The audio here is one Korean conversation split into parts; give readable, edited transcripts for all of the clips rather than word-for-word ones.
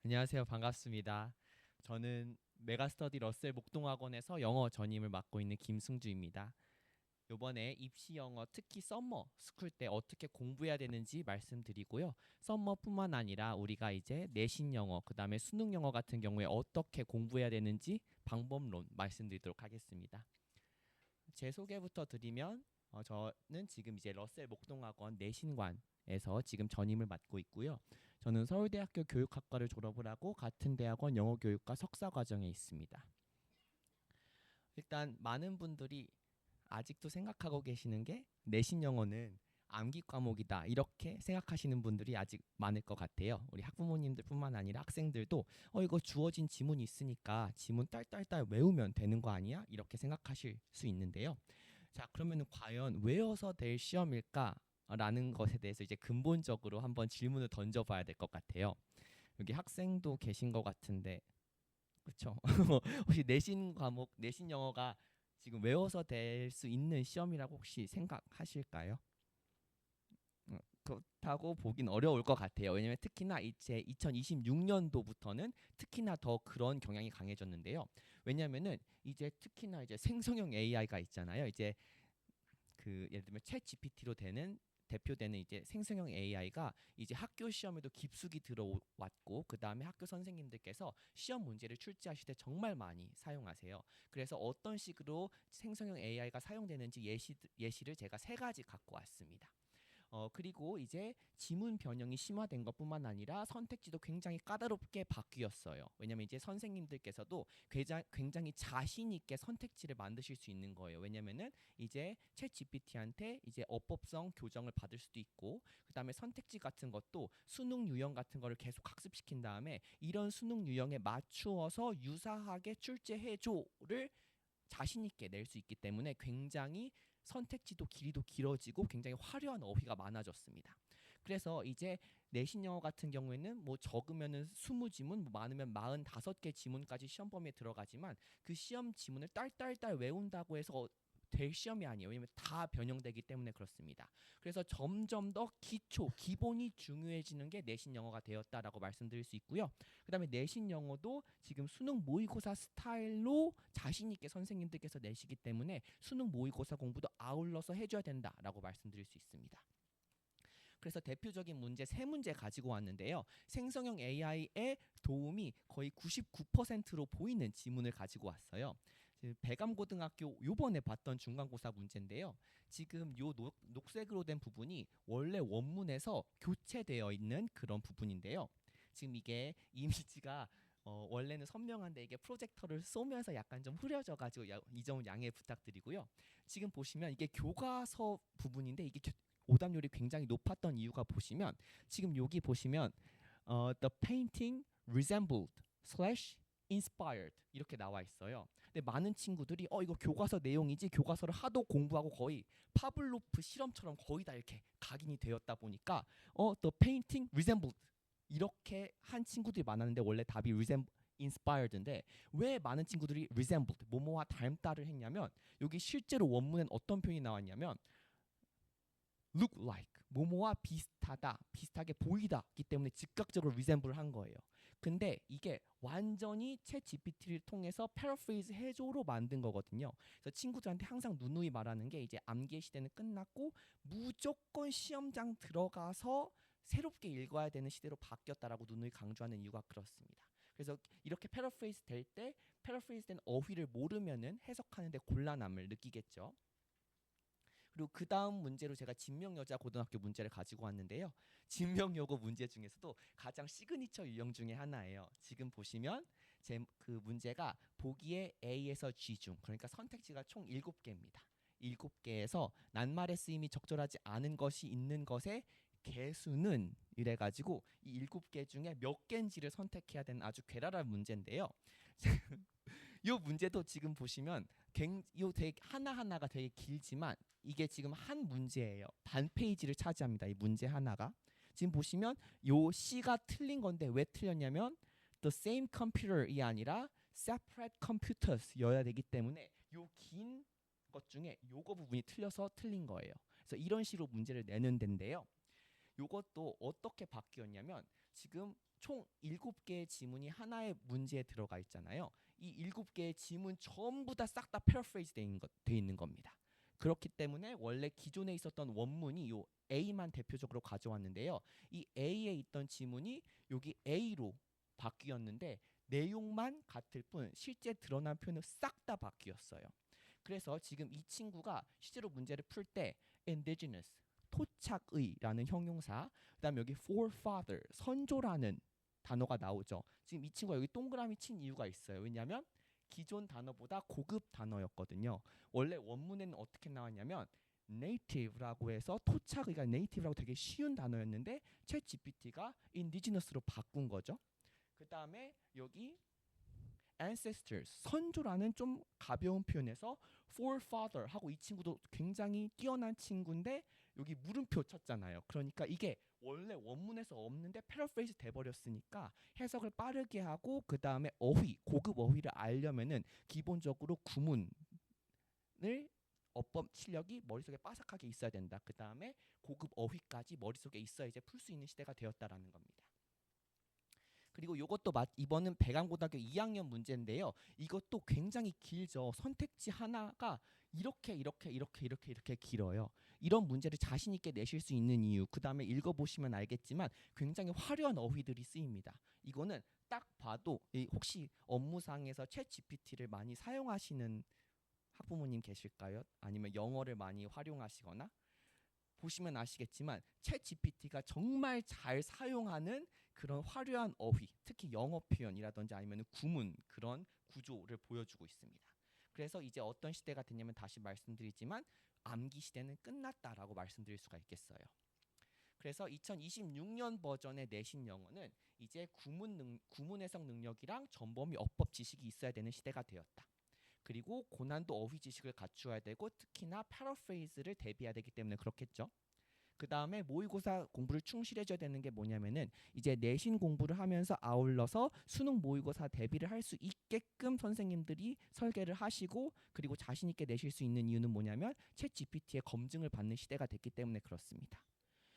안녕하세요. 반갑습니다. 저는 메가스터디 러셀 목동학원에서 영어 전임을 맡고 있는 김승주입니다. 이번에 입시 영어 특히 썸머 스쿨 때 어떻게 공부해야 되는지 말씀드리고요. 썸머뿐만 아니라 우리가 이제 내신 영어, 그다음에 수능 영어 같은 경우에 어떻게 공부해야 되는지 방법론 말씀드리도록 하겠습니다. 제 소개부터 드리면 저는 지금 이제 러셀 목동학원 내신관에서 지금 전임을 맡고 있고요. 저는 서울대학교 교육학과를 졸업을 하고 같은 대학원 영어교육과 석사 과정에 있습니다. 일단 많은 분들이 아직도 생각하고 계시는 게 내신 영어는 암기 과목이다 이렇게 생각하시는 분들이 아직 많을 것 같아요. 우리 학부모님들뿐만 아니라 학생들도 이거 주어진 지문이 있으니까 지문 딸딸딸 외우면 되는 거 아니야? 이렇게 생각하실 수 있는데요. 자, 그러면 과연 외워서 될 시험일까? 라는 것에 대해서 이제 근본적으로 한번 질문을 던져봐야 될 것 같아요. 여기 학생도 계신 것 같은데, 그렇죠? 혹시 내신 과목, 내신 영어가 지금 외워서 될 수 있는 시험이라고 혹시 생각하실까요? 그렇다고 보긴 어려울 것 같아요. 왜냐하면 특히나 이제 2026년도부터는 특히나 더 그런 경향이 강해졌는데요. 왜냐하면은 이제 특히나 이제 생성형 AI가 있잖아요. 이제 그 예를 들면 챗 GPT로 되는 대표되는 이제 생성형 AI가 이제 학교 시험에도 깊숙이 들어왔고 그 다음에 학교 선생님들께서 시험 문제를 출제하실 때 정말 많이 사용하세요. 그래서 어떤 식으로 생성형 AI가 사용되는지 예시를 제가 세 가지 갖고 왔습니다. 그리고 이제 지문 변형이 심화된 것뿐만 아니라 선택지도 굉장히 까다롭게 바뀌었어요. 왜냐면 이제 선생님들께서도 굉장히 자신 있게 선택지를 만드실 수 있는 거예요. 왜냐면은 이제 챗 GPT한테 이제 어법성 교정을 받을 수도 있고 그다음에 선택지 같은 것도 수능 유형 같은 거를 계속 학습시킨 다음에 이런 수능 유형에 맞추어서 유사하게 출제해줘를 자신 있게 낼 수 있기 때문에 굉장히 선택지도 길이도 길어지고 굉장히 화려한 어휘가 많아졌습니다. 그래서 이제 내신 영어 같은 경우에는 뭐 적으면은 20지문, 뭐 많으면 45개 지문까지 시험 범위에 들어가지만 그 시험 지문을 딸딸딸 외운다고 해서 될 시험이 아니에요. 왜냐면 다 변형되기 때문에 그렇습니다. 그래서 점점 더 기본이 중요해지는 게 내신 영어가 되었다라고 말씀드릴 수 있고요. 그다음에 내신 영어도 지금 수능 모의고사 스타일로 자신 있게 선생님들께서 내시기 때문에 수능 모의고사 공부도 아울러서 해줘야 된다라고 말씀드릴 수 있습니다. 그래서 대표적인 문제 세 문제 가지고 왔는데요. 생성형 AI의 도움이 거의 99%로 보이는 지문을 가지고 왔어요. 배감고등학교 요번에 봤던 중간고사 문제인데요. 지금 요 녹색으로 된 부분이 원래 원문에서 교체되어 있는 그런 부분인데요. 지금 이게 이미지가 원래는 선명한데 이게 프로젝터를 쏘면서 약간 좀 흐려져가지고 이 점은 양해 부탁드리고요. 지금 보시면 이게 교과서 부분인데 이게 오답률이 굉장히 높았던 이유가 보시면 지금 여기 보시면 the painting resembled slash inspired 이렇게 나와 있어요. 근데 많은 친구들이 이거 교과서 내용이지 교과서를 하도 공부하고 거의 파블로프 실험처럼 거의 다 이렇게 각인이 되었다 보니까 the painting resembled 이렇게 한 친구들이 많았는데 원래 답이 inspired인데 왜 많은 친구들이 resembled 뭐뭐와 닮다를 했냐면 여기 실제로 원문엔 어떤 표현이 나왔냐면 look like 뭐뭐와 비슷하다 비슷하게 보이다기 때문에 즉각적으로 resemble 한 거예요. 근데 이게 완전히 챗 GPT를 통해서 paraphrase 해줘로 만든 거거든요. 그래서 친구들한테 항상 누누이 말하는 게 이제 암기의 시대는 끝났고 무조건 시험장 들어가서 새롭게 읽어야 되는 시대로 바뀌었다라고 누누이 강조하는 이유가 그렇습니다. 그래서 이렇게 paraphrase 될 때 paraphrase 된 어휘를 모르면은 해석하는데 곤란함을 느끼겠죠. 그리고 그 다음 문제로 제가 진명여자 고등학교 문제를 가지고 왔는데요. 진명여고 문제 중에서도 가장 시그니처 유형 중에 하나예요. 지금 보시면 그 문제가 보기에 A에서 G 중 그러니까 선택지가 총 7개입니다. 7개에서 낱말의 쓰임이 적절하지 않은 것이 있는 것의 개수는 이래가지고 이 7개 중에 몇 개인지를 선택해야 되는 아주 괴랄한 문제인데요. 이 문제도 지금 보시면 요 되게 하나하나가 되게 길지만 이게 지금 한 문제예요. 반 페이지를 차지합니다. 이 문제 하나가. 지금 보시면 요 C가 틀린 건데 왜 틀렸냐면 the same computer이 아니라 separate computers여야 되기 때문에 요 긴 것 중에 요거 부분이 틀려서 틀린 거예요. 그래서 이런 식으로 문제를 내는 데인데요. 요것도 어떻게 바뀌었냐면 지금 총 7개의 지문이 하나의 문제에 들어가 있잖아요. 이 7개의 지문 전부 다 싹 다 패러프레이즈 돼 있는 겁니다. 그렇기 때문에 원래 기존에 있었던 원문이 요 A만 대표적으로 가져왔는데요. 이 A에 있던 지문이 여기 A로 바뀌었는데 내용만 같을 뿐 실제 드러난 표현은 싹 다 바뀌었어요. 그래서 지금 이 친구가 실제로 문제를 풀 때 indigenous, 토착의라는 형용사, 그다음에 여기 forefather, 선조라는 단어가 나오죠. 지금 이 친구가 여기 동그라미 친 이유가 있어요. 왜냐하면 기존 단어보다 고급 단어였거든요. 원래 원문에는 어떻게 나왔냐면 native라고 해서 토착의가 native라고 되게 쉬운 단어였는데 챗 GPT가 indigenous로 바꾼 거죠. 그 다음에 여기 ancestors, 선조라는 좀 가벼운 표현에서 forefather 하고 이 친구도 굉장히 뛰어난 친구인데 여기 물음표 쳤잖아요. 그러니까 이게 원래 원문에서 없는데 패러프레이즈 돼버렸으니까 해석을 빠르게 하고 그 다음에 어휘, 고급 어휘를 알려면은 기본적으로 구문을 어법 실력이 머릿속에 빠삭하게 있어야 된다. 그 다음에 고급 어휘까지 머릿속에 있어야 이제 풀 수 있는 시대가 되었다라는 겁니다. 그리고 이것도 이번은 배강고등학교 2학년 문제인데요. 이것도 굉장히 길죠. 선택지 하나가 이렇게 길어요. 이런 문제를 자신 있게 내실 수 있는 이유, 그 다음에 읽어보시면 알겠지만 굉장히 화려한 어휘들이 쓰입니다. 이거는 딱 봐도 혹시 업무상에서 챗 GPT를 많이 사용하시는 학부모님 계실까요? 아니면 영어를 많이 활용하시거나? 보시면 아시겠지만 챗 GPT가 정말 잘 사용하는 그런 화려한 어휘, 특히 영어 표현이라든지 아니면 구문 그런 구조를 보여주고 있습니다. 그래서 이제 어떤 시대가 됐냐면 다시 말씀드리지만 암기 시대는 끝났다라고 말씀드릴 수가 있겠어요. 그래서 2026년 버전의 내신 영어는 이제 구문 해석 능력이랑 전범위 어법 지식이 있어야 되는 시대가 되었다. 그리고 고난도 어휘 지식을 갖추어야 되고 특히나 패러프레이즈를 대비해야 되기 때문에 그렇겠죠. 그 다음에 모의고사 공부를 충실해줘야 되는 게 뭐냐면은 이제 내신 공부를 하면서 아울러서 수능 모의고사 대비를 할 수 있게끔 선생님들이 설계를 하시고 그리고 자신 있게 내실 수 있는 이유는 뭐냐면 챗 GPT의 검증을 받는 시대가 됐기 때문에 그렇습니다.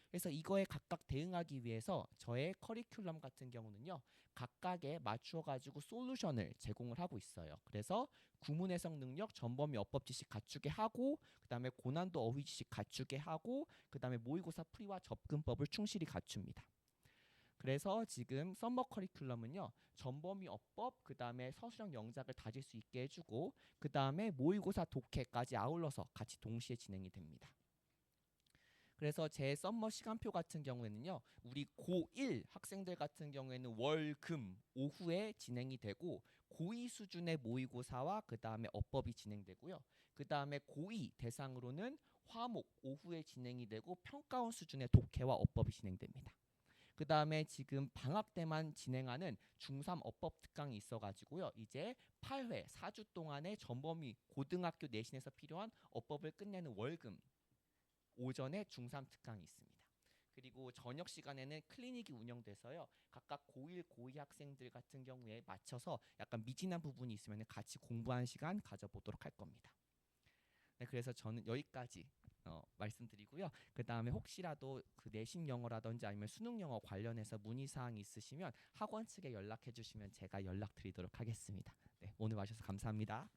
그래서 이거에 각각 대응하기 위해서 저의 커리큘럼 같은 경우는요. 각각에 맞추어 가지고 솔루션을 제공을 하고 있어요. 그래서 구문 해석 능력, 전범위 어법 지식 갖추게 하고 그다음에 고난도 어휘 지식 갖추게 하고 그다음에 모의고사 풀이와 접근법을 충실히 갖춥니다. 그래서 지금 썸머 커리큘럼은요. 전범위 어법, 그다음에 서술형 영작을 다질 수 있게 해주고 그다음에 모의고사 독해까지 아울러서 같이 동시에 진행이 됩니다. 그래서 제 썸머 시간표 같은 경우에는요. 우리 고1 학생들 같은 경우에는 월, 금, 오후에 진행이 되고 고2 수준의 모의고사와 그 다음에 어법이 진행되고요. 그 다음에 고2 대상으로는 화목 오후에 진행이 되고 평가원 수준의 독해와 어법이 진행됩니다. 그 다음에 지금 방학 때만 진행하는 중3 어법 특강이 있어가지고요. 이제 8회 4주 동안의 전범위 고등학교 내신에서 필요한 어법을 끝내는 월금 오전에 중3 특강이 있습니다. 그리고 저녁 시간에는 클리닉이 운영돼서요. 각각 고1, 고2 학생들 같은 경우에 맞춰서 약간 미진한 부분이 있으면 같이 공부하는 시간 가져보도록 할 겁니다. 네, 그래서 저는 여기까지 말씀드리고요. 그 다음에 혹시라도 그 내신 영어라든지 아니면 수능 영어 관련해서 문의사항이 있으시면 학원 측에 연락해 주시면 제가 연락드리도록 하겠습니다. 네, 오늘 와주셔서 감사합니다.